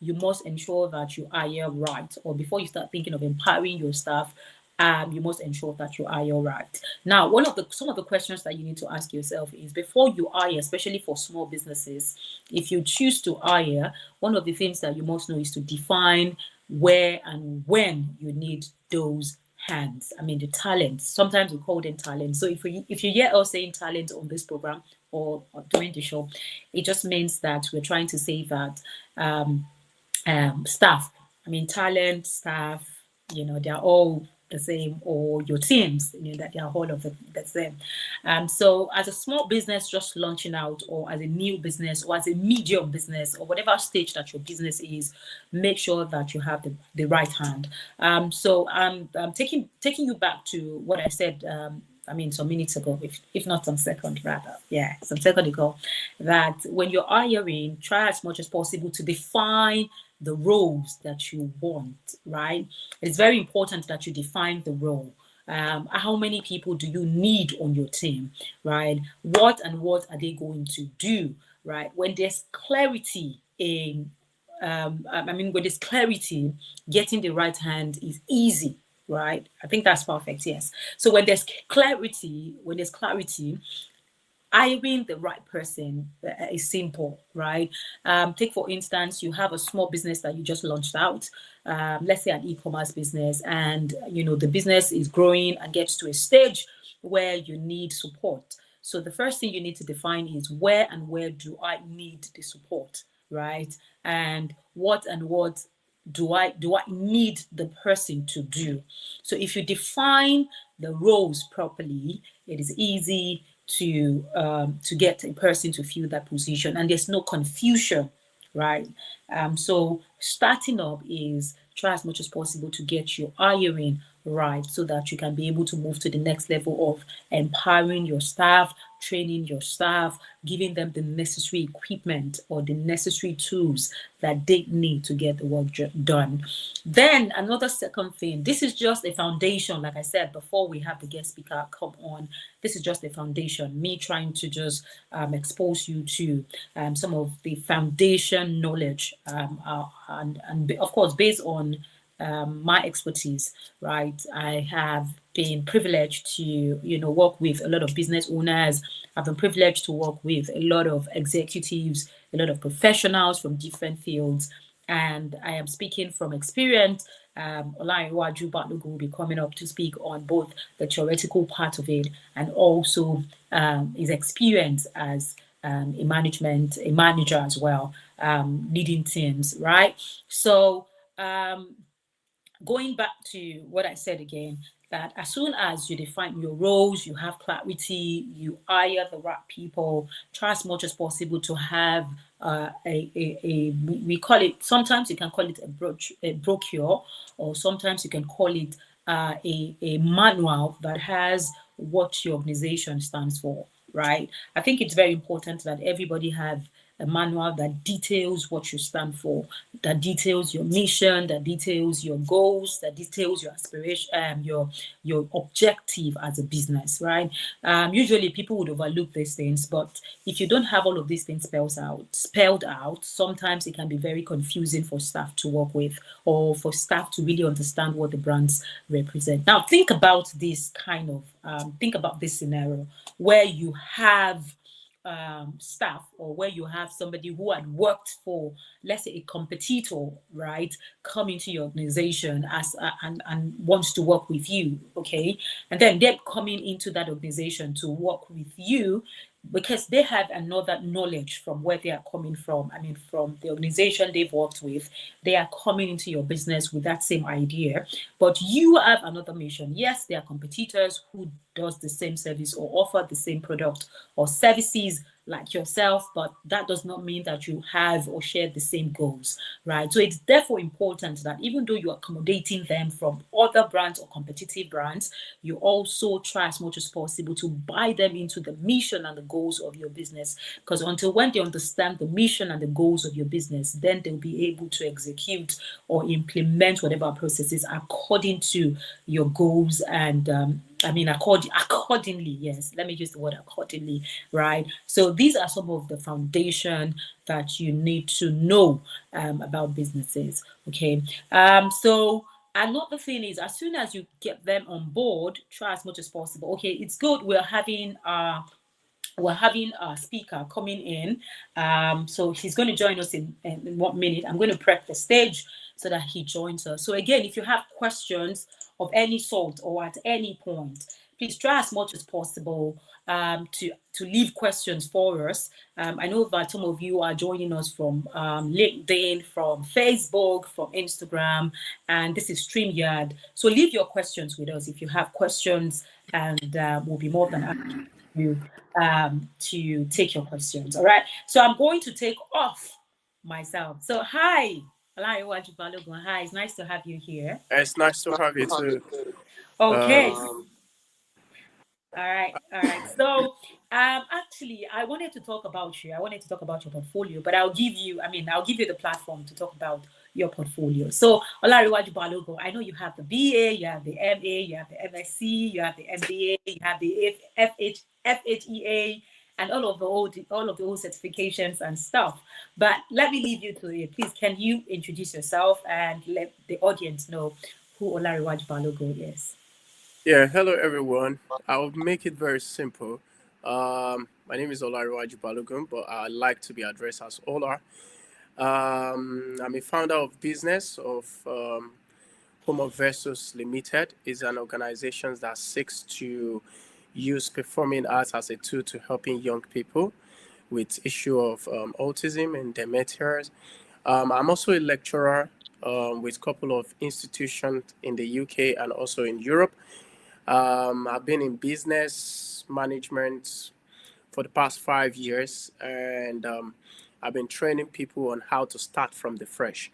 you must ensure that you hire right, or before you start thinking of empowering your staff, you must ensure that you hire right. Now, some of the questions that you need to ask yourself is, before you hire, especially for small businesses, if you choose to hire, one of the things that you must know is to define where and when you need those hands. I mean, the talent. Sometimes we call them talent. So if you hear us saying talent on this program or during the show, it just means that we're trying to say that staff. I mean, talent, staff, they're all the same, or your teams, that they are all of the same. So as a small business just launching out, or as a new business, or as a medium business, or whatever stage that your business is, make sure that you have the right hand. So I'm taking you back to what I said, some minutes ago, if not some second rather. Yeah, some second ago, that when you're hiring, try as much as possible to define the roles that you want, right? It's very important that you define the role. How many people do you need on your team, right? What are they going to do, right? When there's clarity in, when there's clarity, getting the right hand is easy, right? I think that's perfect, yes. So when there's clarity, hiring the right person is simple, right? Take for instance, you have a small business that you just launched out, let's say an e-commerce business, and the business is growing and gets to a stage where you need support. So the first thing you need to define is where do I need the support, right? And what do I need the person to do? So if you define the roles properly, it is easy to get a person to fill that position, and there's no confusion, right? So starting up is try as much as possible to get your hiring right, so that you can be able to move to the next level of empowering your staff, training your staff, giving them the necessary equipment or the necessary tools that they need to get the work done. Then another second thing, this is just a foundation, like I said, before we have the guest speaker come on, this is just a foundation, me trying to just expose you to some of the foundation knowledge, and of course, based on my expertise, right? I have been privileged to, work with a lot of business owners. I've been privileged to work with a lot of executives, a lot of professionals from different fields, and I am speaking from experience. Olanrewaju Balogun will be coming up to speak on both the theoretical part of it and also his experience as a manager as well, leading teams, right? So going back to what I said again, that as soon as you define your roles, you have clarity, you hire the right people, try as much as possible to have we call it, sometimes you can call it a brochure, or sometimes you can call it a manual that has what your organization stands for, right? I think it's very important that everybody have a manual that details what you stand for, that details your mission, that details your goals, that details your aspiration, your objective as a business, right? Usually people would overlook these things, but if you don't have all of these things spelled out, sometimes it can be very confusing for staff to work with, or for staff to really understand what the brands represent. Now, think about this scenario where you have staff, or where you have somebody who had worked for, let's say, a competitor, right, come into your organization as and wants to work with you, okay, and then they're coming into that organization to work with you because they have another knowledge from where they are coming from. I mean, from the organization they've worked with, they are coming into your business with that same idea, but you have another mission. Yes, they are competitors who does the same service or offer the same product or services like yourself, but that does not mean that you have or share the same goals, right? So it's therefore important that even though you're accommodating them from other brands or competitive brands, you also try as much as possible to buy them into the mission and the goals of your business. Because until when they understand the mission and the goals of your business, then they'll be able to execute or implement whatever processes according to your goals and I mean, accordingly, yes. Let me use the word accordingly, right? So these are some of the foundation that you need to know about businesses. Okay. So another thing is, as soon as you get them on board, try as much as possible. Okay, it's good. We're having a speaker coming in. So he's going to join us in 1 minute. I'm going to prep the stage so that he joins us. So again, if you have questions of any sort or at any point, please try as much as possible to leave questions for us. I know that some of you are joining us from LinkedIn, from Facebook, from Instagram, and this is StreamYard. So leave your questions with us if you have questions, and we'll be more than happy to take your questions. All right. So I'm going to take off myself. So hi, Olanrewaju Balogun. Hi, it's nice to have you here. It's nice to have you too. Okay. All right. So actually I wanted to talk about you. I wanted to talk about your portfolio, but I'll give you the platform to talk about your portfolio. So Olanrewaju Balogun, I know you have the BA, you have the MA, you have the MSc, you have the MBA, you have the FHEA, and all of the old certifications and stuff. But let me leave you to it. Please, can you introduce yourself and let the audience know who Olanrewaju Balogun is? Yeah, hello everyone. I'll make it very simple. My name is Olanrewaju Balogun, but I like to be addressed as Ola. I'm a founder of business of Home of Versus Limited. Is an organization that seeks to use performing arts as a tool to helping young people with issue of autism and dementia. I'm also a lecturer with a couple of institutions in the UK and also in Europe. I've been in business management for the past 5 years, and I've been training people on how to start from the fresh.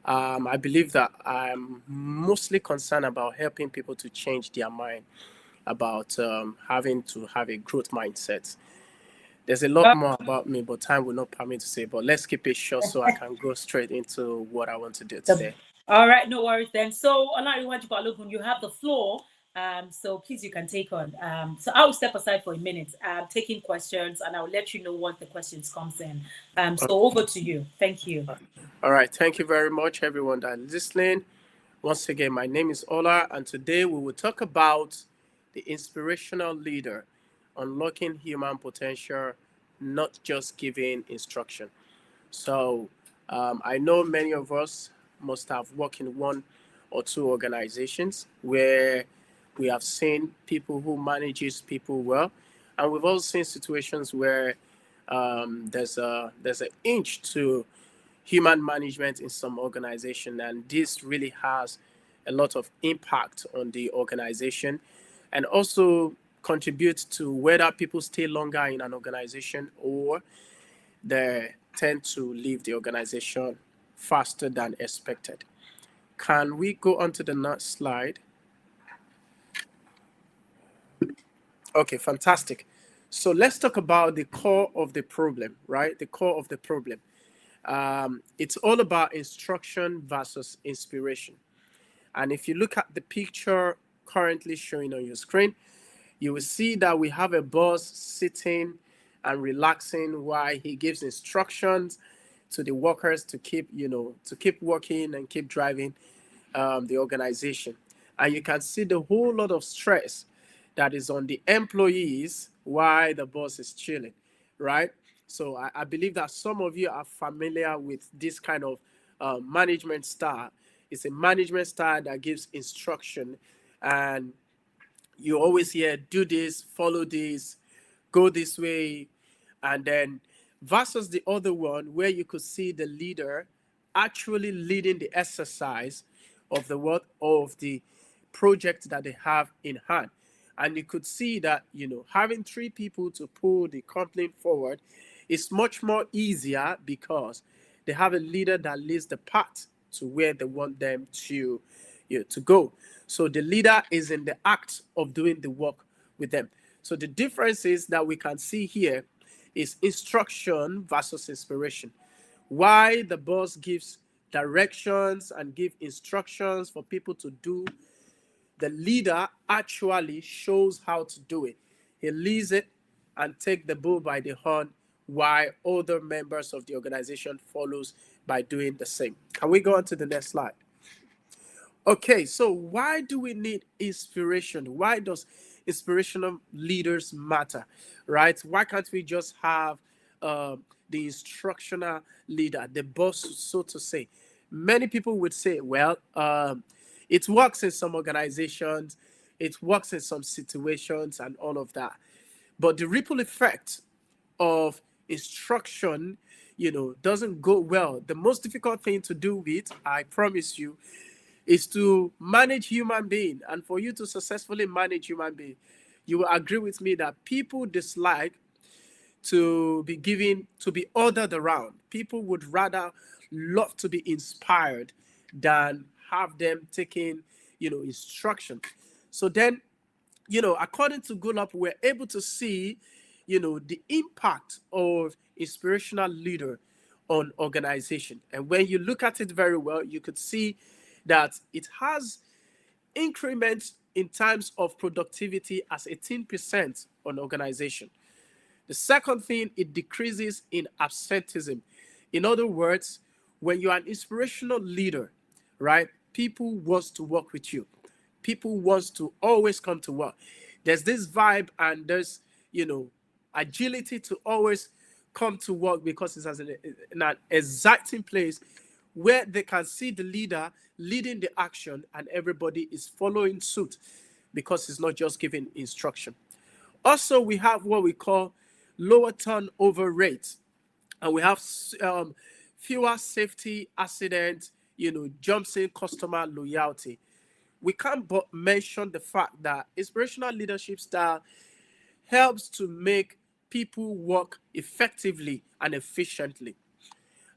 I believe that I'm mostly concerned about helping people to change their mind about having to have a growth mindset. There's a lot more about me, but time will not permit to say. But let's keep it short so I can go straight into what I want to do today. All right, no worries then. So, Olanrewaju Balogun, you have the floor. So please, you can take on. So I'll step aside for a minute, taking questions, and I'll let you know once the questions comes in. So over to you. Thank you. All right, thank you very much, everyone that is listening. Once again, my name is Ola, and today we will talk about the inspirational leader, unlocking human potential, not just giving instruction. So I know many of us must have worked in one or two organizations where we have seen people who manages people well, and we've also seen situations where there's an inch to human management in some organization, and this really has a lot of impact on the organization and also contributes to whether people stay longer in an organization or they tend to leave the organization faster than expected. Can we go on to the next slide? Okay, fantastic. So let's talk about the core of the problem, right? The core of the problem. It's all about instruction versus inspiration. And if you look at the picture currently showing on your screen, you will see that we have a boss sitting and relaxing while he gives instructions to the workers to keep working and keep driving the organization. And you can see the whole lot of stress that is on the employees while the boss is chilling, right? So I believe that some of you are familiar with this kind of management style. It's a management style that gives instruction, and you always hear, do this, follow this, go this way. And then versus the other one where you could see the leader actually leading the exercise of the project that they have in hand. And you could see that, having 3 people to pull the company forward is much more easier because they have a leader that leads the path to where they want them to go. So the leader is in the act of doing the work with them. So the difference is that we can see here is instruction versus inspiration. Why the boss gives directions and give instructions for people to do the leader actually shows how to do it. He leads it and take the bull by the horn, while other members of the organization follows by doing the same. Can we go on to the next slide? Okay, so why do we need inspiration? Why does inspirational leaders matter, right? Why can't we just have the instructional leader, the boss, so to say? Many people would say, well, it works in some organizations, it works in some situations and all of that. But the ripple effect of instruction, doesn't go well. The most difficult thing to do with, I promise you, is to manage human being. And for you to successfully manage human being, you will agree with me that people dislike to be ordered around. People would rather love to be inspired than have them taking, instruction. So then, according to Gulop, we're able to see, the impact of inspirational leader on organization. And when you look at it very well, you could see that it has increments in terms of productivity as 18% on organization. The second thing, it decreases in absenteeism. In other words, when you're an inspirational leader, right, people want to work with you. People want to always come to work. There's this vibe and there's, agility to always come to work because it's in an exciting place where they can see the leader leading the action and everybody is following suit because it's not just giving instruction. Also, we have what we call lower turnover rate, and we have fewer safety accidents, jumps in customer loyalty. We can't but mention the fact that inspirational leadership style helps to make people work effectively and efficiently.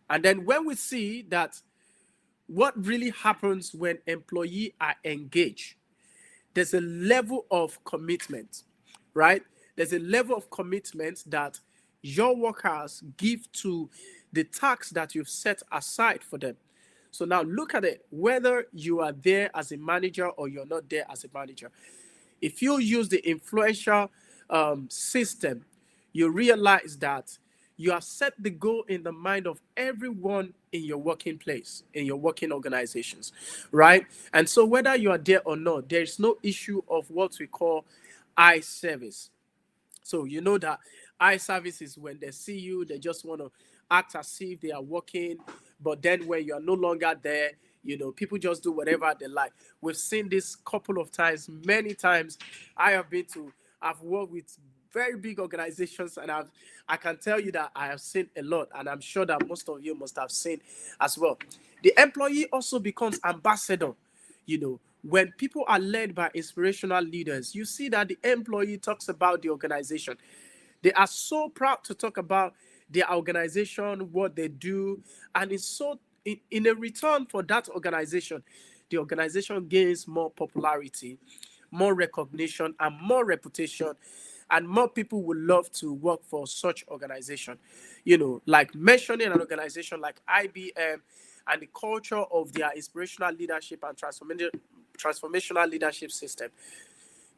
And then when we see that what really happens when employees are engaged, there's a level of commitment, right? There's a level of commitment that your workers give to the tasks that you've set aside for them. So now look at it, whether you are there as a manager or you're not there as a manager. If you use the influential system, you realize that you have set the goal in the mind of everyone in your working place, in your working organizations, right? And so whether you are there or not, there is no issue of what we call eye service. So you know that eye service is when they see you, they just want to act as if they are working, but then when you are no longer there, people just do whatever they like. We've seen this couple of times, many times. I've worked with very big organizations, and I can tell you that I have seen a lot, and I'm sure that most of you must have seen as well. The employee also becomes ambassador. When people are led by inspirational leaders, you see that the employee talks about the organization. They are so proud to talk about their organization, what they do, and it's so in a return for that organization, the organization gains more popularity, more recognition, and more reputation, and more people would love to work for such organization. Like mentioning an organization like IBM and the culture of their inspirational leadership and transformational leadership system,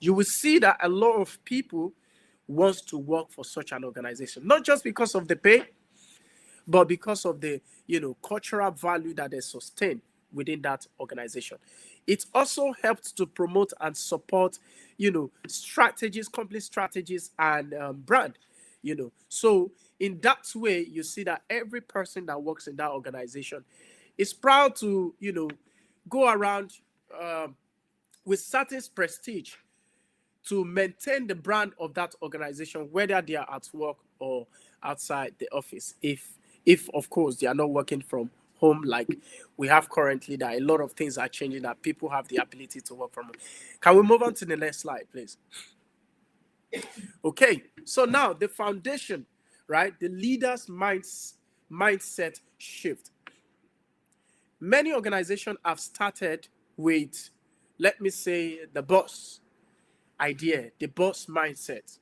you will see that a lot of people wants to work for such an organization, not just because of the pay, but because of the cultural value that they sustain within that organization. It also helps to promote and support strategies, company strategies, and brand. So in that way, you see that every person that works in that organization is proud to go around with certain prestige to maintain the brand of that organization, whether they are at work or outside the office. If of course they are not working from home like we have currently, that a lot of things are changing, that people have the ability to work from home. Can we move on to the next slide, please? Okay, so now the foundation, right? The leader's mindset shift. Many organizations have started with, let me say, the boss idea, the boss mindset,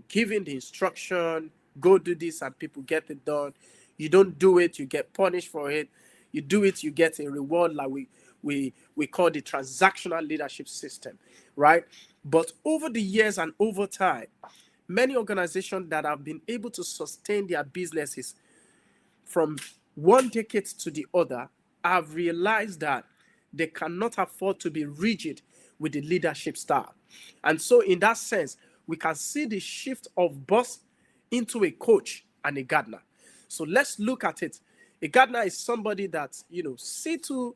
giving the instruction, go do this, and people get it done. You don't do it, you get punished for it. You do it, you get a reward. Like we call the transactional leadership system, right? But over the years and over time, many organizations that have been able to sustain their businesses from one decade to the other have realized that they cannot afford to be rigid with the leadership style. And so in that sense, we can see the shift of boss into a coach and a gardener. So let's look at it. A gardener is somebody that, see to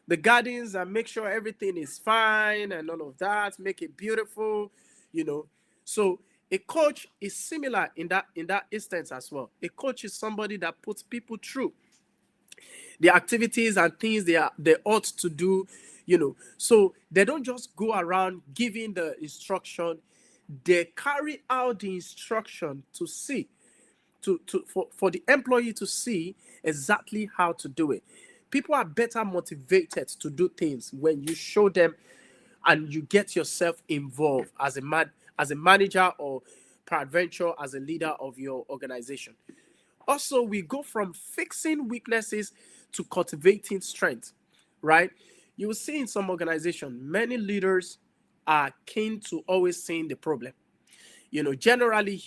the gardens and make sure everything is fine and all of that, make it beautiful, So a coach is similar in that instance as well. A coach is somebody that puts people through the activities and things they ought to do, So they don't just go around giving the instruction. They carry out the instruction to see, for the employee to see exactly how to do it. People are better motivated to do things when you show them and you get yourself involved as a manager or peradventure as a leader of your organization. Also, we go from fixing weaknesses to cultivating strength, right? You will see in some organizations, many leaders are keen to always seeing the problem. Generally,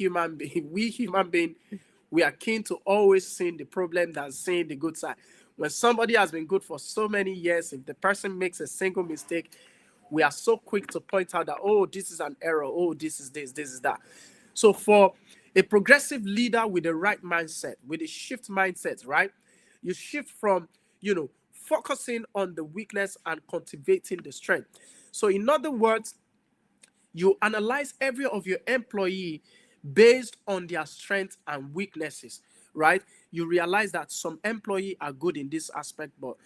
we human beings, we are keen to always seeing the problem than seeing the good side. When somebody has been good for so many years, if the person makes a single mistake, we are so quick to point out that, oh, this is an error. Oh, this is this is that. So for a progressive leader with the right mindset, with a shift mindset, right? You shift from, focusing on the weakness and cultivating the strength. So in other words, you analyze every of your employee based on their strengths and weaknesses, right? You realize that some employees are good in this aspect, but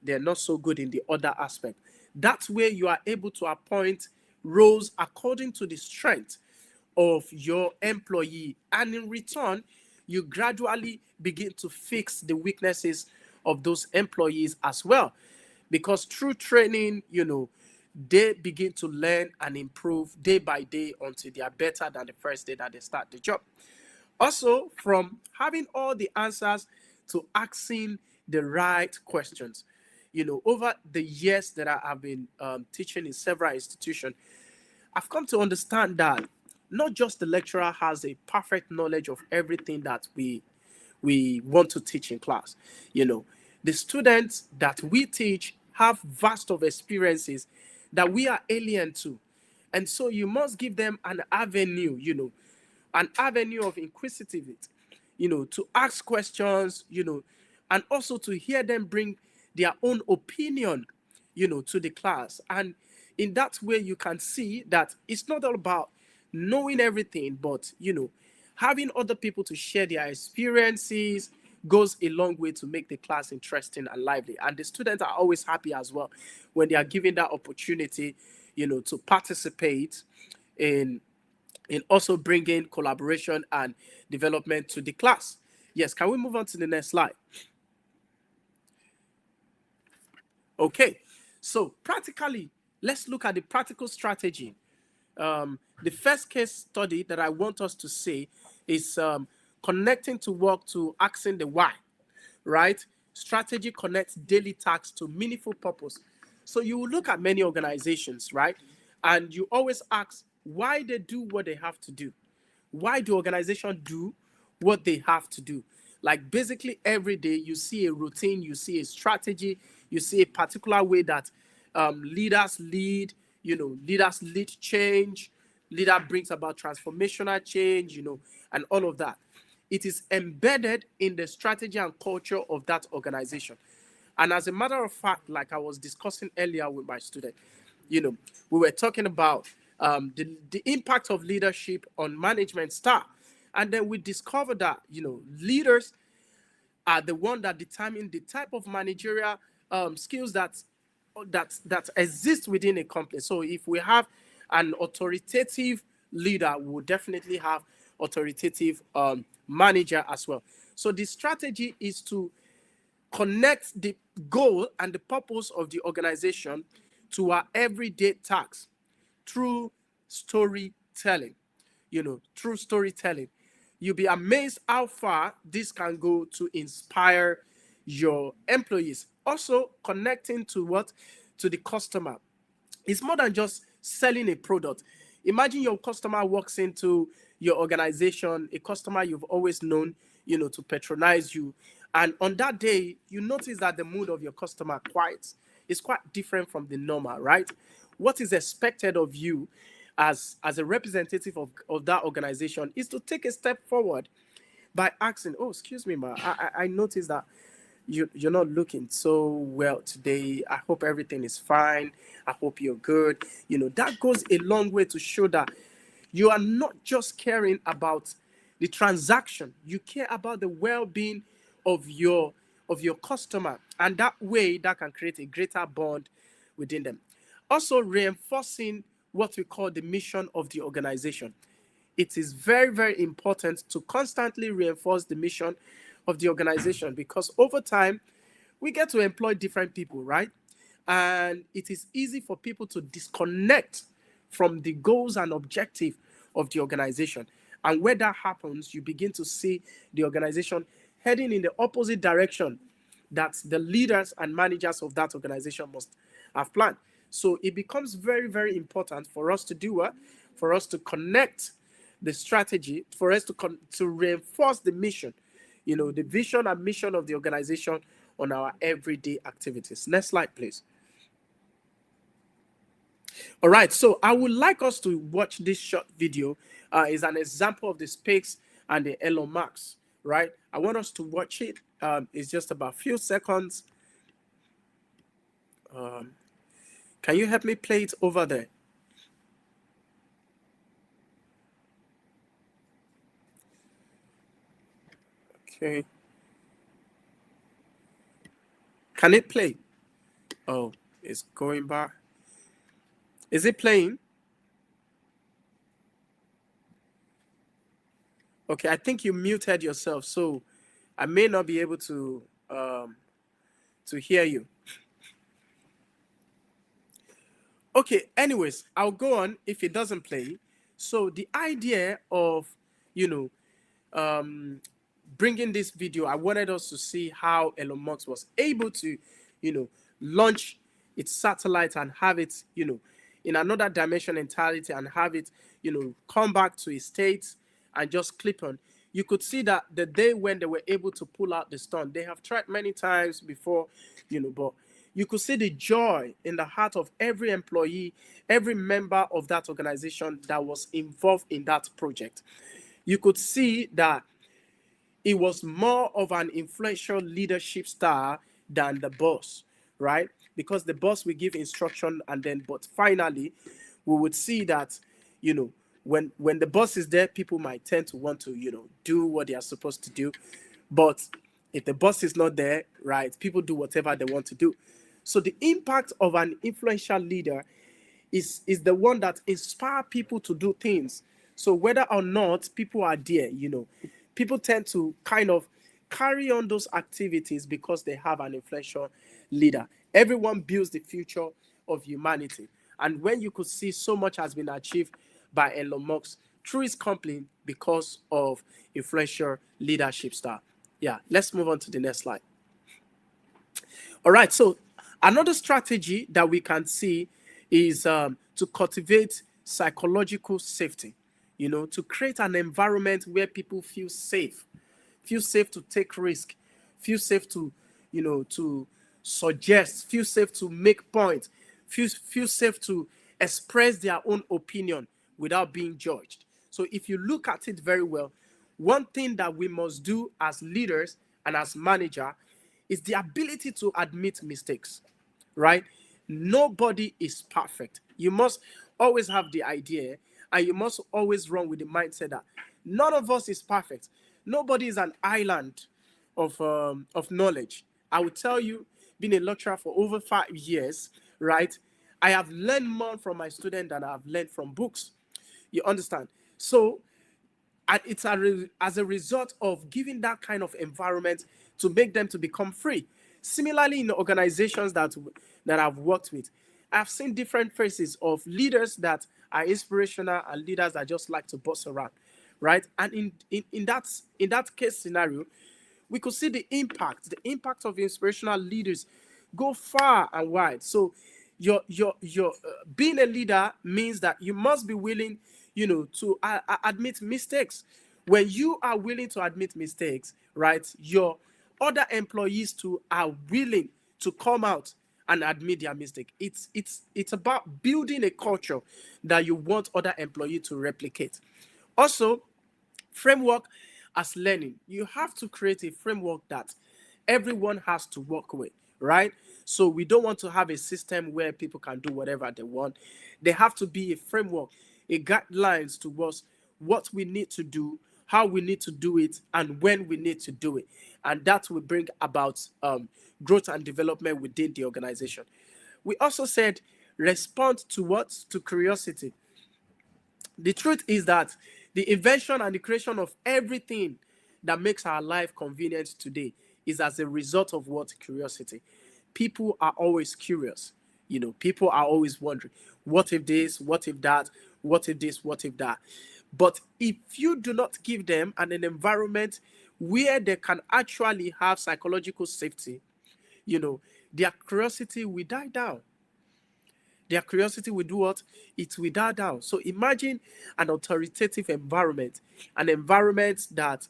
they're not so good in the other aspect. That's where you are able to appoint roles according to the strength of your employee. And in return, you gradually begin to fix the weaknesses of those employees as well. Because through training, they begin to learn and improve day by day until they are better than the first day that they start the job. Also, from having all the answers to asking the right questions. Over the years that I have been teaching in several institutions, I've come to understand that not just the lecturer has a perfect knowledge of everything that we want to teach in class. The students that we teach have vast of experiences that we are alien to. And so you must give them an avenue, an avenue of inquisitiveness, to ask questions, and also to hear them bring their own opinion, to the class. And in that way, you can see that it's not all about knowing everything, but, having other people to share their experiences goes a long way to make the class interesting and lively. And the students are always happy as well when they are given that opportunity, to participate in also bringing collaboration and development to the class. Yes, can we move on to the next slide? Okay, so practically, let's look at the practical strategy. The first case study that I want us to see is connecting to work to asking the why, right? Strategy connects daily tasks to meaningful purpose. So you will look at many organizations, right? And you always ask why they do what they have to do. Why do organizations do what they have to do? Like basically every day you see a routine, you see a strategy, you see a particular way that leaders lead, leaders lead change, leader brings about transformational change, and all of that. It is embedded in the strategy and culture of that organization. And as a matter of fact, like I was discussing earlier with my student, we were talking about the impact of leadership on management style. And then we discovered that, leaders are the one that determine the type of managerial skills that exist within a company. So if we have an authoritative leader, we will definitely have authoritative manager as well. So the strategy is to connect the goal and the purpose of the organization to our everyday tasks through storytelling. Through storytelling. You'll be amazed how far this can go to inspire your employees. Also connecting to what? to the customer. It's more than just selling a product. Imagine your customer walks into your organization, a customer you've always known, to patronize you. And on that day, you notice that the mood of your customer is quite different from the normal, right? What is expected of you as a representative of that organization is to take a step forward by asking, oh, excuse me, ma, I noticed that you're not looking so well today. I hope everything is fine. I hope you're good. That goes a long way to show that you are not just caring about the transaction. You care about the well-being of your customer. And that way, that can create a greater bond within them. Also, reinforcing what we call the mission of the organization. It is very, very important to constantly reinforce the mission of the organization, because over time we get to employ different people, right? And it is easy for people to disconnect from the goals and objectives of the organization. And when that happens, you begin to see the organization heading in the opposite direction that the leaders and managers of that organization must have planned. So it becomes very, very important for us to do what? For us to connect the strategy, for us to reinforce the mission, the vision and mission of the organization on our everyday activities. Next slide, please. All right, so I would like us to watch this short video. Is an example of the SPACs and the Elon Musk, right? I want us to watch it. It's just about a few seconds. Can you help me play it over there? Okay. Can it play? Oh, it's going back. Is it playing? Okay, I think you muted yourself, so I may not be able to hear you. Okay, anyways, I'll go on if it doesn't play. So the idea of, bringing this video, I wanted us to see how Elon Musk was able to, launch its satellite and have it, in another dimension entirety, and have it, come back to its state and just clip on. You could see that the day when they were able to pull out the stunt, they have tried many times before, but you could see the joy in the heart of every employee, every member of that organization that was involved in that project. You could see that it was more of an influential leadership style than the boss, right? Because the boss will give instruction, but finally, we would see that, when the boss is there, people might tend to want to, do what they are supposed to do. But if the boss is not there, right, people do whatever they want to do. So the impact of an influential leader is the one that inspires people to do things. So whether or not people are there, people tend to kind of carry on those activities because they have an influential leader. Everyone builds the future of humanity. And when you could see so much has been achieved by Elon Musk through his company because of influential leadership style. Yeah, let's move on to the next slide. All right, so another strategy that we can see is to cultivate psychological safety. To create an environment where people feel safe to take risk, feel safe to, to suggest, feel safe to make points, feel safe to express their own opinion without being judged. So if you look at it very well, one thing that we must do as leaders and as manager is the ability to admit mistakes, right? Nobody is perfect. You must always have the idea, and you must always run with the mindset that none of us is perfect. Nobody is an island of knowledge. I will tell you, being a lecturer for over 5 years, right, I have learned more from my students than I have learned from books. You understand? So it's as a result of giving that kind of environment to make them to become free. Similarly, in the organizations that I've worked with, I've seen different faces of leaders that are inspirational and leaders that just like to boss around, right? And in that case scenario, we could see the impact of inspirational leaders go far and wide. So your being a leader means that you must be willing, to admit mistakes. When you are willing to admit mistakes, right, your other employees too are willing to come out and admit their mistake. It's about building a culture that you want other employees to replicate. Also, framework as learning. You have to create a framework that everyone has to work with, right? So we don't want to have a system where people can do whatever they want. There have to be a framework, a guidelines towards what we need to do, how we need to do it, and when we need to do it. And that will bring about growth and development within the organization. We also said respond to what? To curiosity. The truth is that the invention and the creation of everything that makes our life convenient today is as a result of what? Curiosity. People are always curious. People are always wondering, what if this, what if that, what if this, what if that. But if you do not give them an environment where they can actually have psychological safety, their curiosity will die down. Their curiosity will do what? It will die down. So imagine an authoritative environment, an environment that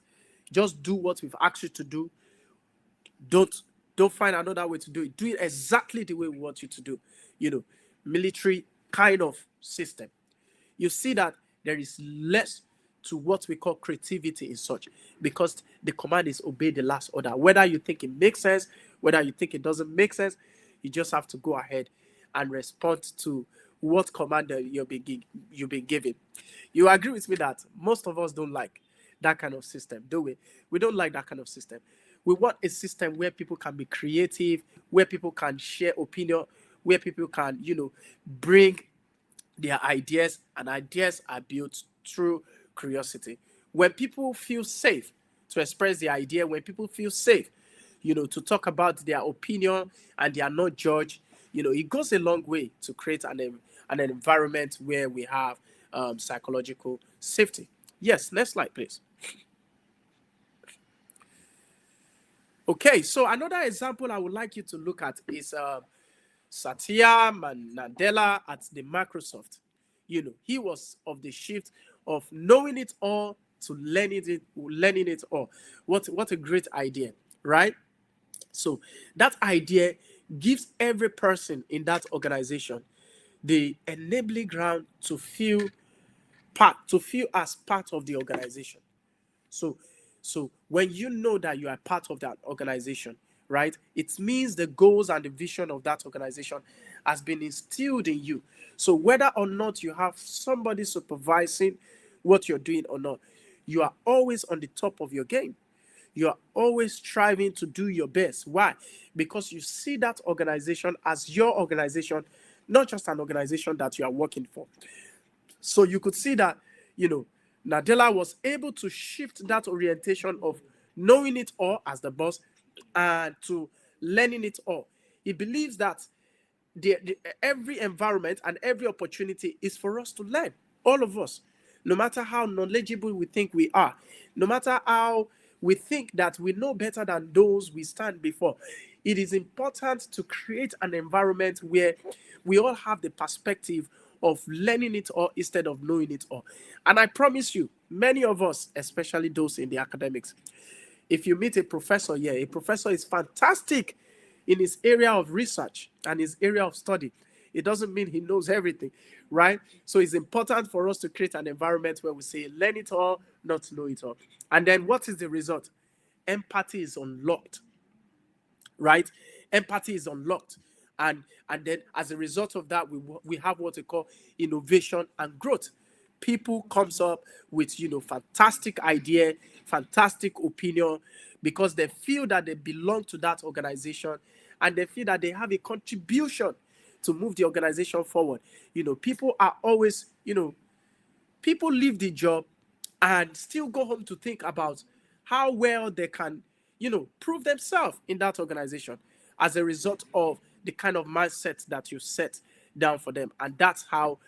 just do what we've asked you to do. Don't find another way to do it. Do it exactly the way we want you to do. Military kind of system. You see that there is less to what we call creativity in such, because the command is obey the last order. Whether you think it makes sense, whether you think it doesn't make sense, you just have to go ahead and respond to what command you've been given. You agree with me that most of us don't like that kind of system, do we? We don't like that kind of system. We want a system where people can be creative, where people can share opinion, where people can, bring their ideas, and ideas are built through curiosity. When people feel safe to express their idea, when people feel safe, to talk about their opinion and they are not judged, it goes a long way to create an environment where we have psychological safety. Yes, next slide, please. Okay, so another example I would like you to look at is Satya Nadella at the Microsoft. He was of the shift of knowing it all to learning it all. What a great idea, right? So that idea gives every person in that organization the enabling ground to feel as part of the organization. So when you know that you are part of that organization, right, it means the goals and the vision of that organization has been instilled in you. So whether or not you have somebody supervising what you're doing or not, you are always on the top of your game. You are always striving to do your best. Why? Because you see that organization as your organization, not just an organization that you are working for. So you could see that, Nadella was able to shift that orientation of knowing it all as the boss and to learning it all. He believes that every environment and every opportunity is for us to learn, all of us, no matter how knowledgeable we think we are, no matter how we think that we know better than those we stand before. It is important to create an environment where we all have the perspective of learning it all instead of knowing it all. And I promise you, many of us, especially those in the academics, if you meet a professor here, a professor is fantastic in his area of research and his area of study. It doesn't mean he knows everything, right? So it's important for us to create an environment where we say, learn it all, not know it all. And then what is the result? Empathy is unlocked, right? Empathy is unlocked. And then as a result of that, we have what we call innovation and growth. People comes up with, fantastic idea, fantastic opinion, because they feel that they belong to that organization and they feel that they have a contribution to move the organization forward. People are always, people leave the job and still go home to think about how well they can, prove themselves in that organization as a result of the kind of mindset that you set down for them. And that's how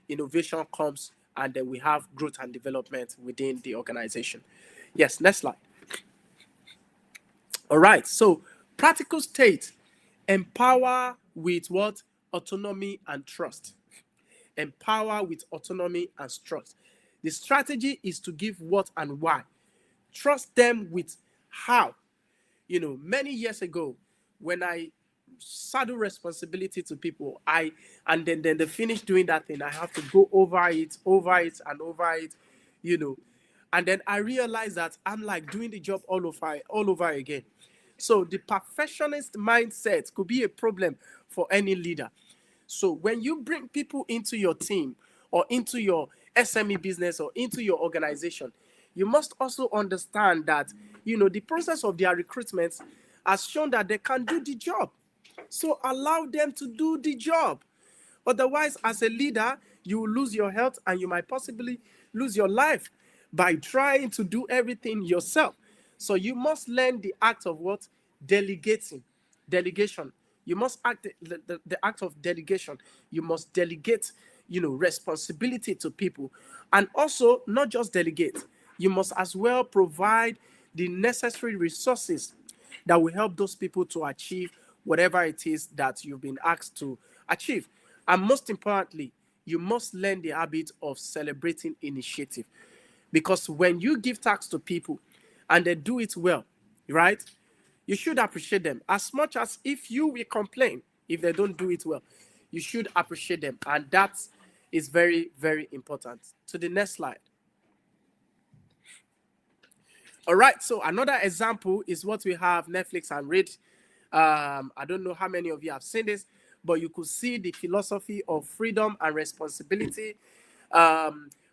innovation comes, and then we have growth and development within the organization. Yes, next slide. All right, so practical state, empower with what? autonomy, and trust. Empower with autonomy and trust. The strategy is to give what and why. Trust them with how. Many years ago, when I saddle responsibility to people, and then they finish doing that thing, I have to go over it, and over it, and then I realized that I'm like doing the job all over again. So the perfectionist mindset could be a problem for any leader. So when you bring people into your team or into your SME business or into your organization, you must also understand that, the process of their recruitment has shown that they can do the job. So allow them to do the job. Otherwise, as a leader, you will lose your health and you might possibly lose your life by trying to do everything yourself. So you must learn the act of what? Delegation. You must act the act of delegation. You must delegate, responsibility to people. And also, not just delegate, you must as well provide the necessary resources that will help those people to achieve whatever it is that you've been asked to achieve. And most importantly, you must learn the habit of celebrating initiative. Because when you give tasks to people and they do it well, right, you should appreciate them. As much as if you will complain if they don't do it well, you should appreciate them. And that is very, very important. To the next slide. All right, so another example is what we have Netflix and read. I don't know how many of you have seen this, but you could see the philosophy of freedom and responsibility.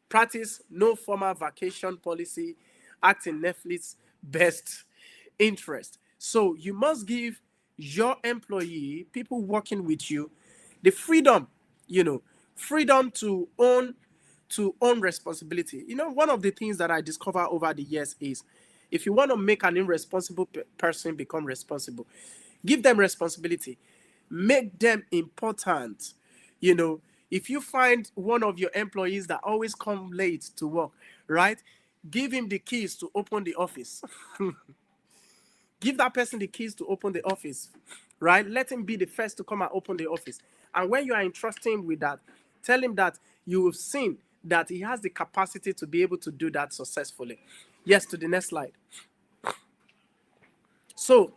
Practice no formal vacation policy, act in Netflix best interest. So you must give your employee, people working with you, the freedom, freedom to own responsibility. One of the things that I discovered over the years is if you want to make an irresponsible person become responsible, give them responsibility, make them important. If you find one of your employees that always come late to work, right? Give him the keys to open the office. Give that person the keys to open the office, right? Let him be the first to come and open the office. And when you are entrusting him with that, tell him that you have seen that he has the capacity to be able to do that successfully. Yes, to the next slide. So,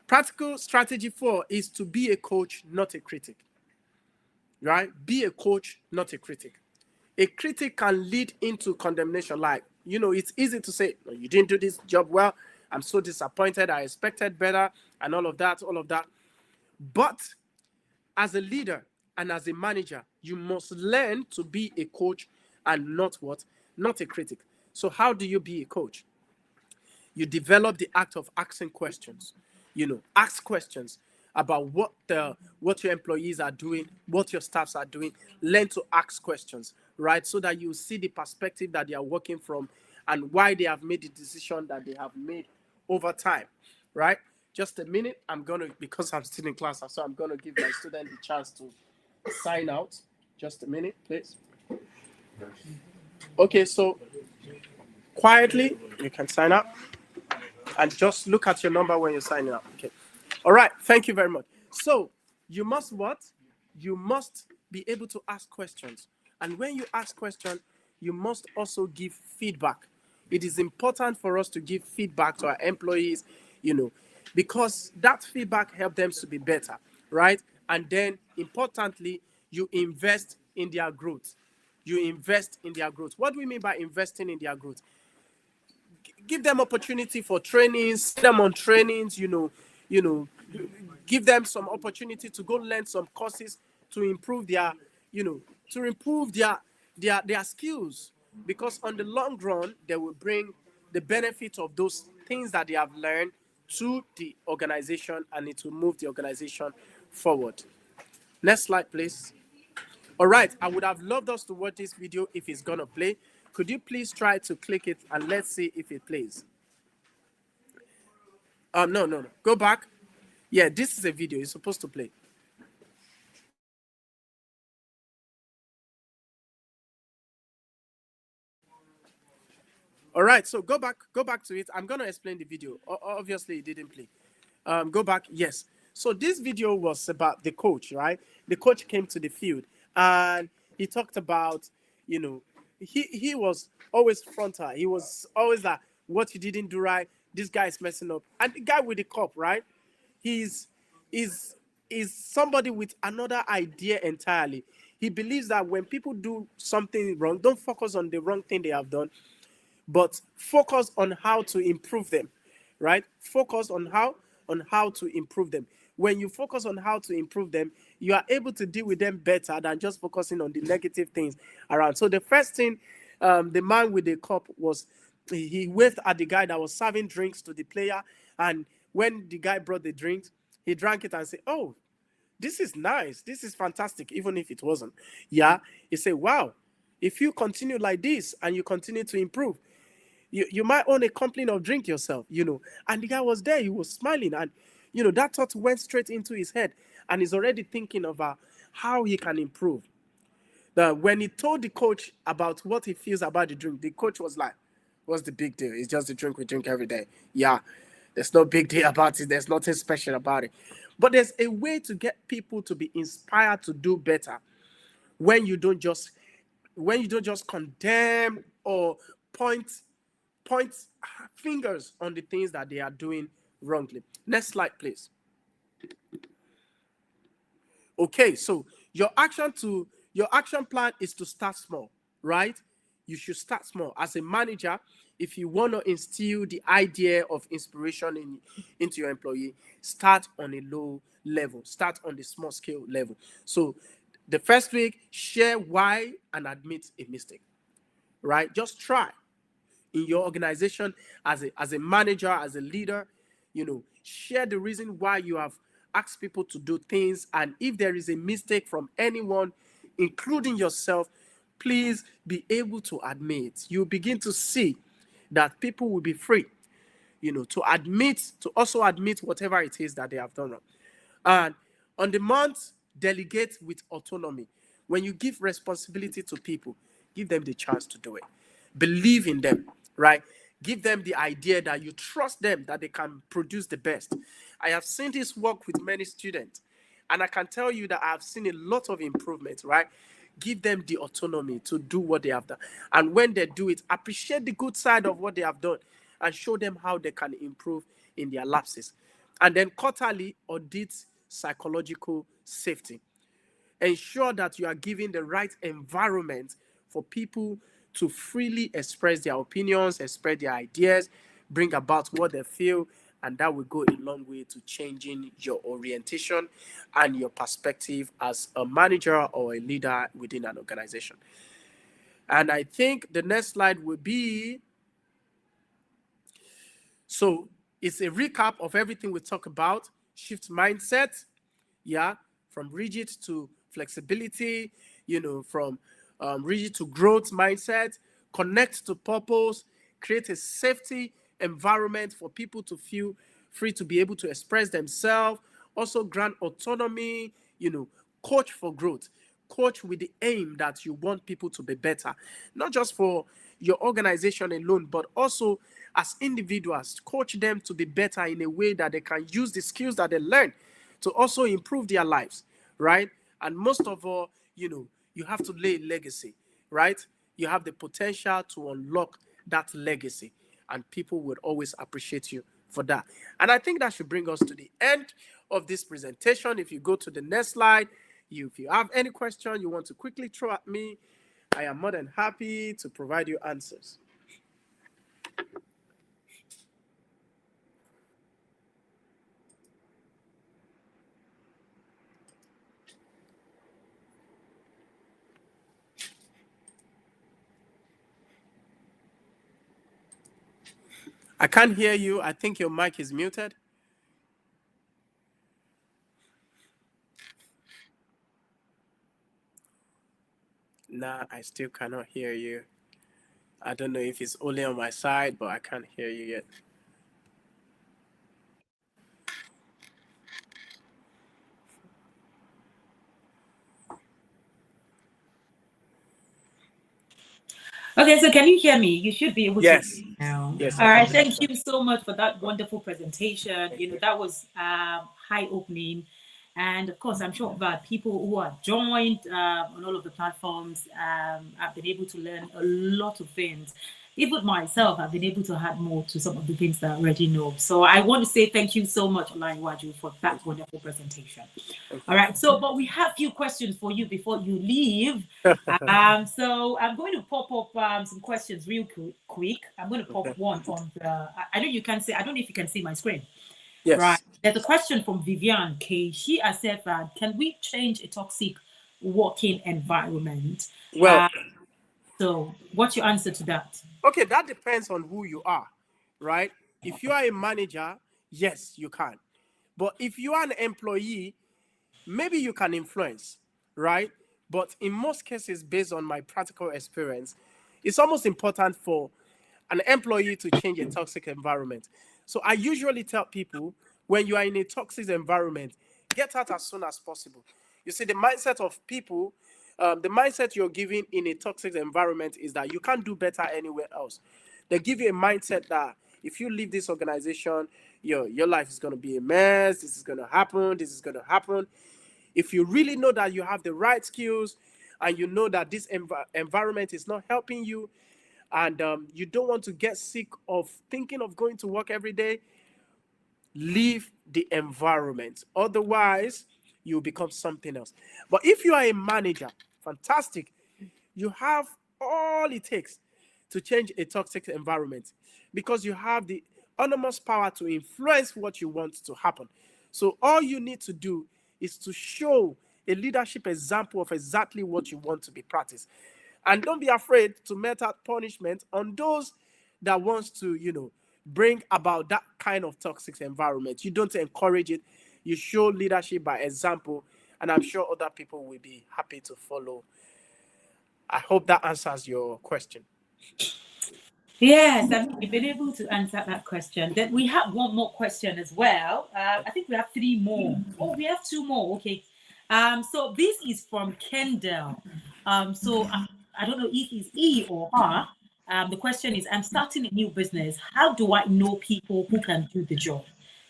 practical strategy 4 is to be a coach, not a critic. Right? Be a coach, not a critic. A critic can lead into condemnation. Like, it's easy to say, no, you didn't do this job well. I'm so disappointed. I expected better and all of that. But as a leader and as a manager, you must learn to be a coach and not what? Not a critic. So how do you be a coach? You develop the act of asking questions. Ask questions about what your employees are doing, what your staffs are doing. Learn to ask questions, right? So that you see the perspective that they are working from and why they have made the decision that they have made over time, right? Just a minute. Because I'm still in class, so I'm going to give my student the chance to sign out. Just a minute, please. Okay, so quietly, you can sign up. And just look at your number when you're signing up. Okay. All right. Thank you very much. So you must what? You must be able to ask questions. And when you ask questions, you must also give feedback. It is important for us to give feedback to our employees, because that feedback helps them to be better, right? And then importantly, you invest in their growth. What do we mean by investing in their growth? Give them opportunity for trainings, send them on trainings, give them some opportunity to go learn some courses to improve their skills, because on the long run, they will bring the benefit of those things that they have learned to the organization, and it will move the organization forward. Next slide, please. All right, I would have loved us to watch this video if it's gonna play. Could you please try to click it and let's see if it plays? No. Go back. Yeah, this is a video. It's supposed to play. All right, so go back to it. I'm going to explain the video. Obviously, it didn't play. Go back. Yes. So this video was about the coach, right? The coach came to the field and he talked about, you know, he was always frontal. He was always like, what you didn't do right, this guy is messing up. And the guy with the cup, right? He's is somebody with another idea entirely. He believes that when people do something wrong, don't focus on the wrong thing they have done, but focus on how to improve them, right? Focus on how to improve them. When you focus on how to improve them, you are able to deal with them better than just focusing on the negative things around. So the first thing, the man with the cup was, he waved at the guy that was serving drinks to the player, and when the guy brought the drinks, he drank it and said, "Oh, this is nice. This is fantastic," even if it wasn't. Yeah, he said, "Wow, if you continue like this and you continue to improve, you might own a company of drink yourself, you know." And the guy was there, he was smiling, and you know, that thought went straight into his head, and he's already thinking about how he can improve. When he told the coach about what he feels about the drink, the coach was like, "What's the big deal? It's just the drink we drink every day." Yeah, there's no big deal about it. There's nothing special about it. But there's a way to get people to be inspired to do better when you don't just condemn or point fingers on the things that they are doing wrongly. Next slide, please. Okay, so your action plan is to start small, right? You should start small. As a manager, if you want to instill the idea of inspiration into your employee, start on a low level, start on the small scale level. So the first week, share why and admit a mistake, right? Just try. In your organization, as a manager, as a leader, you know, share the reason why you have asked people to do things, and if there is a mistake from anyone, including yourself, please be able to admit. You begin to see that people will be free, you know, to also admit whatever it is that they have done wrong. And on the month, delegate with autonomy. When you give responsibility to people, give them the chance to do it. Believe in them, right? Give them the idea that you trust them, that they can produce the best. I have seen this work with many students, and I can tell you that I have seen a lot of improvement, right? Give them the autonomy to do what they have done. And when they do it, appreciate the good side of what they have done and show them how they can improve in their lapses. And then quarterly, audit psychological safety. Ensure that you are giving the right environment for people to freely express their opinions, express their ideas, bring about what they feel, and that will go a long way to changing your orientation and your perspective as a manager or a leader within an organization. And I think the next slide will be, so it's a recap of everything we talked about. Shift mindset, yeah, from rigid to flexibility, you know, from rigid to growth mindset, connect to purpose, create a safety environment for people to feel free to be able to express themselves, also grant autonomy, you know, coach for growth, coach with the aim that you want people to be better, not just for your organization alone, but also as individuals, coach them to be better in a way that they can use the skills that they learn to also improve their lives, right? And most of all, you know, you have to lay a legacy, right? You have the potential to unlock that legacy, and people would always appreciate you for that. And I think that should bring us to the end of this presentation. If you go to the next slide, if you have any question you want to quickly throw at me, I am more than happy to provide you answers. I can't hear you. I think your mic is muted. Nah, I still cannot hear you. I don't know if it's only on my side, but I can't hear you yet. Okay, so can you hear me? You should be able Yes. to now. Yes, All I can right, hear thank you so much for that wonderful presentation. you. That was eye-opening, and of course, I'm sure that people who have joined on all of the platforms have been able to learn a lot of things. Even myself, I've been able to add more to some of the things that I already know. So I want to say thank you so much, Olanrewaju, for that wonderful presentation. All right, so but we have a few questions for you before you leave. So I'm going to pop up some questions real quick. I'm going to pop Okay. one on the. I know you can see. I don't know if you can see my screen. Right. Yes. There's a question from Vivian K. She has said that can we change a toxic working environment? Well, So what's your answer to that? okay, that depends on who you are, right? If you are a manager, yes, you can. But if you are an employee, maybe you can influence, right? But in most cases, based on my practical experience, it's almost important for an employee to change a toxic environment. So I usually tell people when you are in a toxic environment, get out as soon as possible. You see, the mindset of people, the mindset you're giving in a toxic environment is that you can't do better anywhere else. They give you a mindset that if you leave this organization, your life is going to be a mess. This is going to happen. This is going to happen. If you really know that you have the right skills and you know that this environment is not helping you, and you don't want to get sick of thinking of going to work every day, leave the environment. Otherwise, you become something else. But if you are a manager, fantastic. You have all it takes to change a toxic environment because you have the enormous power to influence what you want to happen. So all you need to do is to show a leadership example of exactly what you want to be practiced. And don't be afraid to mete out punishment on those that wants to, bring about that kind of toxic environment. You don't encourage it. You show leadership by example, and I'm sure other people will be happy to follow. I hope that answers your question. Yes, I mean, you've been able to answer that question. Then we have one more question as well. I think we have three more. Oh, we have two more. Okay. So this is from Kendall. I don't know if it's E or R. The question is, I'm starting a new business. How do I know people who can do the job?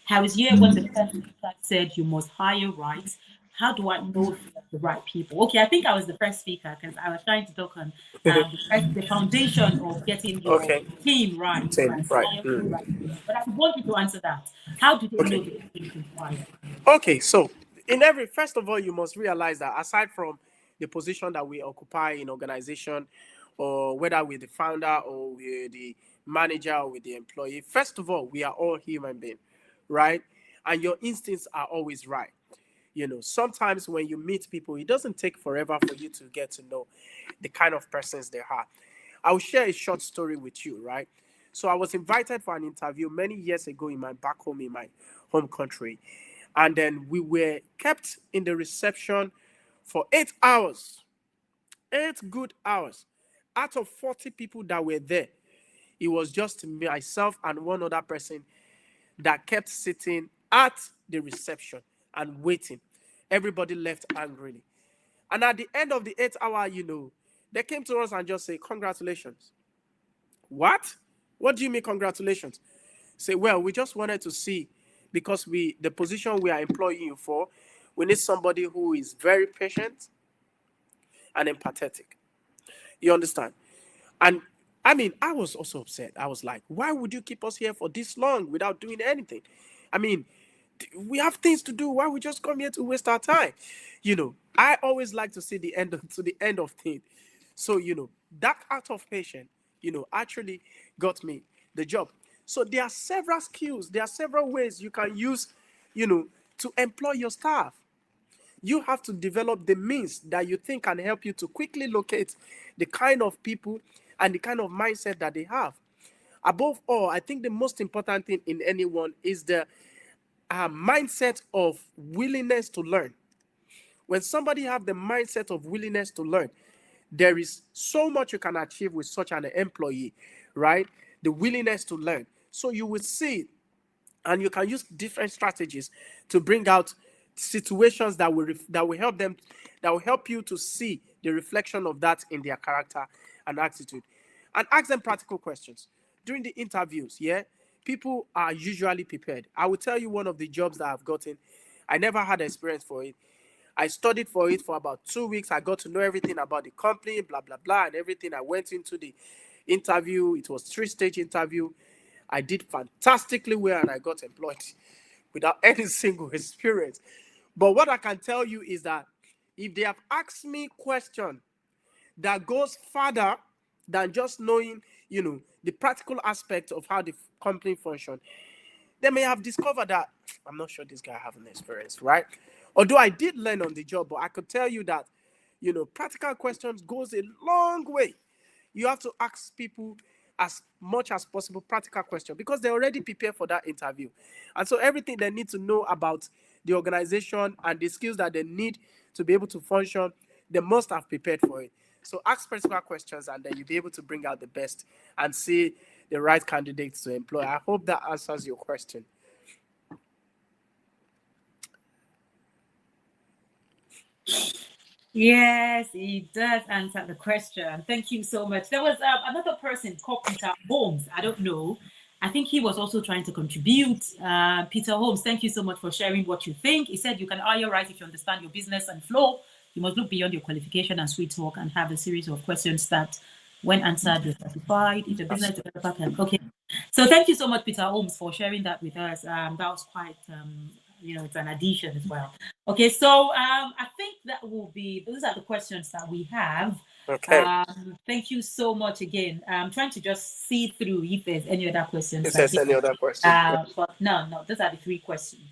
I was here when the person said you must hire right. How do I know if you have the right people? Okay, I think I was the first speaker because I was trying to talk on the foundation of getting your Okay. team right, Same. Right. hiring the right people. But I want you to answer that. How do they know Okay. the people you can hire? Okay. So, first of all, you must realize that aside from the position that we occupy in organization, or whether we're the founder or we're the manager or with the employee, first of all, we are all human beings, right? And your instincts are always right. Sometimes when you meet people, it doesn't take forever for you to get to know the kind of persons they are. I'll share a short story with you, right? So I was invited for an interview many years ago in my back home in my home country. And then we were kept in the reception for 8 hours, 8 good hours. Out of 40 people that were there, it was just myself and one other person that kept sitting at the reception and waiting. Everybody left angrily. And at the end of the 8 hour, they came to us and just say, congratulations. What? What do you mean congratulations? Say, well, we just wanted to see, because the position we are employing you for, we need somebody who is very patient and empathetic. You understand? And I mean, I was also upset. I was like, why would you keep us here for this long without doing anything? I mean, we have things to do. Why we just come here to waste our time? I always like to see to the end of things. So, that act of patience, actually got me the job. So there are several skills. There are several ways you can use, to employ your staff. You have to develop the means that you think can help you to quickly locate the kind of people and the kind of mindset that they have. Above all, I think the most important thing in anyone is the mindset of willingness to learn. When somebody have the mindset of willingness to learn, there is so much you can achieve with such an employee, right? The willingness to learn. So you will see, and you can use different strategies to bring out situations that will help them, that will help you to see the reflection of that in their character and attitude. And ask them practical questions. during the interviews, yeah, people are usually prepared. I will tell you one of the jobs that I've gotten. I never had experience for it. I studied for it for about 2 weeks. I got to know everything about the company, blah, blah, blah, and everything. I went into the interview. It was 3-stage interview. I did fantastically well and I got employed without any single experience. But what I can tell you is that if they have asked me question that goes further than just knowing, the practical aspect of how the company function, they may have discovered that I'm not sure this guy has an experience, right? Although I did learn on the job, but I could tell you that, practical questions goes a long way. You have to ask people as much as possible practical questions because they're already prepared for that interview. And so everything they need to know about the organization and the skills that they need to be able to function, they must have prepared for it. So ask practical questions and then you'll be able to bring out the best and see the right candidates to employ. I hope that answers your question. Yes, it does answer the question. Thank you so much. There was another person called Peter Holmes. I don't know. I think he was also trying to contribute. Peter Holmes, thank you so much for sharing what you think. He said you can hire right if you understand your business and flow. You must look beyond your qualification and sweet talk and have a series of questions that, when answered, you're satisfied. If a business developer can, okay. So thank you so much, Peter Holmes, for sharing that with us. That was quite, it's an addition as well. Okay, so I think those are the questions that we have. Okay. Thank you so much again. I'm trying to just see through if there's any other questions. If there's any other questions. But no, those are the 3 questions.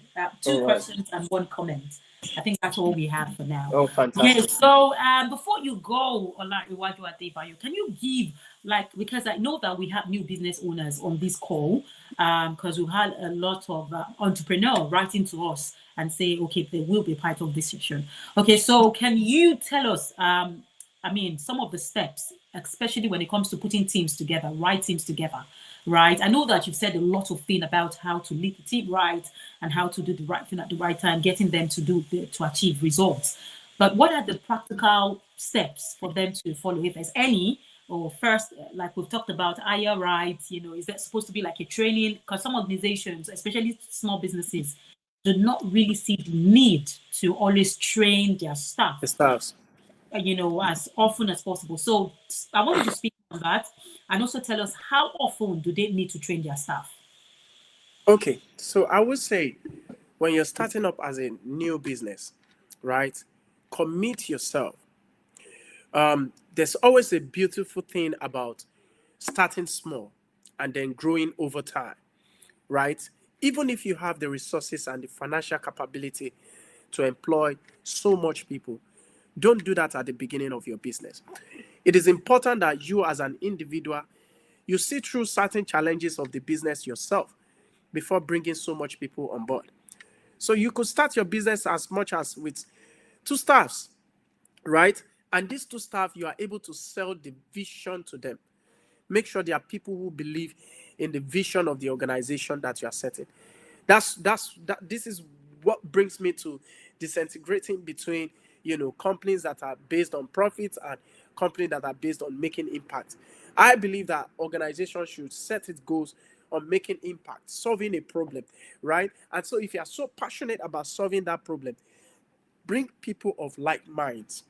2 questions and 1 comment. I think that's all we have for now. Oh, fantastic. Okay, so before you go, Olanrewaju Adebayo, can you give, because I know that we have new business owners on this call, because we've had a lot of entrepreneurs writing to us and say, okay, they will be part of this session. Okay, so can you tell us, some of the steps, especially when it comes to putting teams together, right teams together, right? I know that you've said a lot of things about how to lead the team right and how to do the right thing at the right time, getting them to achieve results. But what are the practical steps for them to follow, if there's any? Or first, like we've talked about, hire right, is that supposed to be like a training? Because some organizations, especially small businesses, do not really see the need to always train their staff. The staffs. As often as possible. So I want you to speak on that and also tell us how often do they need to train their staff? Okay, so I would say when you're starting up as a new business, right, commit yourself. There's always a beautiful thing about starting small and then growing over time, right? Even if you have the resources and the financial capability to employ so much people, don't do that at the beginning of your business. It is important that you as an individual, you see through certain challenges of the business yourself before bringing so much people on board. So you could start your business as much as with 2 staffs, right? And these 2 staff, you are able to sell the vision to them. Make sure there are people who believe in the vision of the organization that you are setting. This is what brings me to disintegrating between companies that are based on profits and companies that are based on making impact. I believe that organizations should set its goals on making impact, solving a problem, right? And so if you are so passionate about solving that problem, bring people of like minds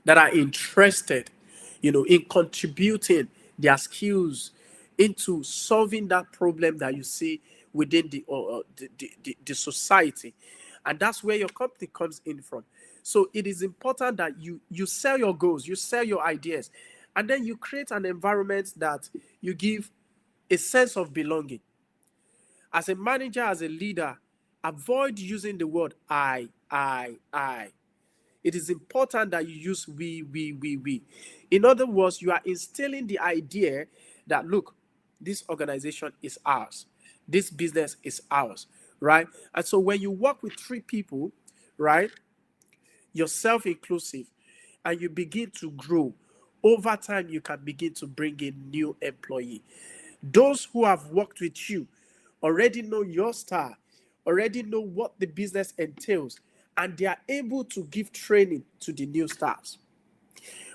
that are interested, in contributing their skills into solving that problem that you see within the society. And that's where your company comes in from. So it is important that you sell your goals, you sell your ideas, and then you create an environment that you give a sense of belonging. As a manager, as a leader, avoid using the word I. It is important that you use we. In other words, you are instilling the idea that, look, this organization is ours. This business is ours, right? And so when you work with 3 people, right, you're self-inclusive, and you begin to grow, over time, you can begin to bring in new employee. Those who have worked with you already know your style, already know what the business entails, and they are able to give training to the new staffs.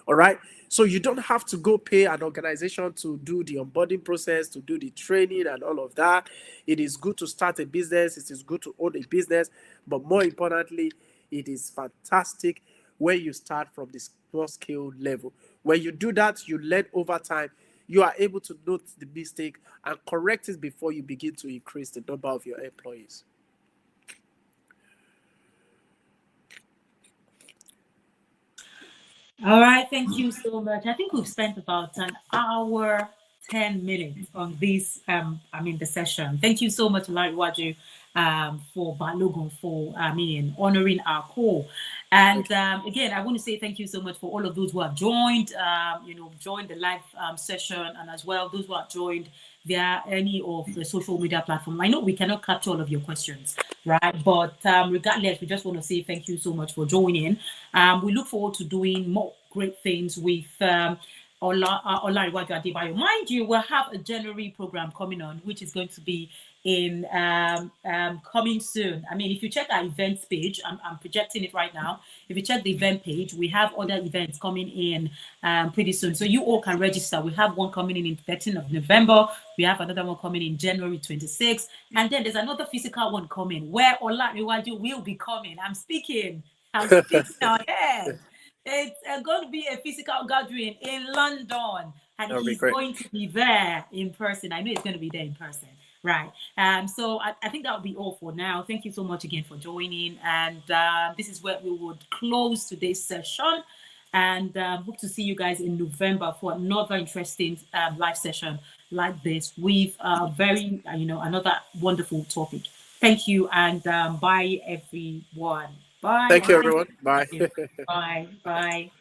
All right. So you don't have to go pay an organization to do the onboarding process, to do the training and all of that. It is good to start a business. It is good to own a business. But more importantly, it is fantastic when you start from the small scale level. When you do that, you learn over time. You are able to note the mistake and correct it before you begin to increase the number of your employees. All right, thank you so much. I think we've spent about an hour, 10 minutes on this, the session. Thank you so much, Olanrewaju, for Balogun, for, honoring our call. And again, I want to say thank you so much for all of those who have joined, joined the live session, and as well, those who have joined via any of the social media platform. I know we cannot capture all of your questions, right? But regardless, we just want to say thank you so much for joining. We look forward to doing more great things with Olanrewaju Adebayo. Mind you, we'll have a January program coming on, which is going to be in coming soon. I mean, if you check our events page, I'm projecting it right now. If you check the event page, we have other events coming in pretty soon. So you all can register. We have one coming in 13th of November. We have another one coming in January 26th. And then there's another physical one coming where Olanrewaju will be coming. I'm speaking ahead. It's going to be a physical gathering in London, and he's going to be there in person. I know he's going to be there in person, right? So I think that will be all for now. Thank you so much again for joining, and this is where we would close today's session, and hope to see you guys in November for another interesting live session like this with very, another wonderful topic. Thank you, and bye, everyone. Bye. Thank you, everyone. Bye. Bye. Bye.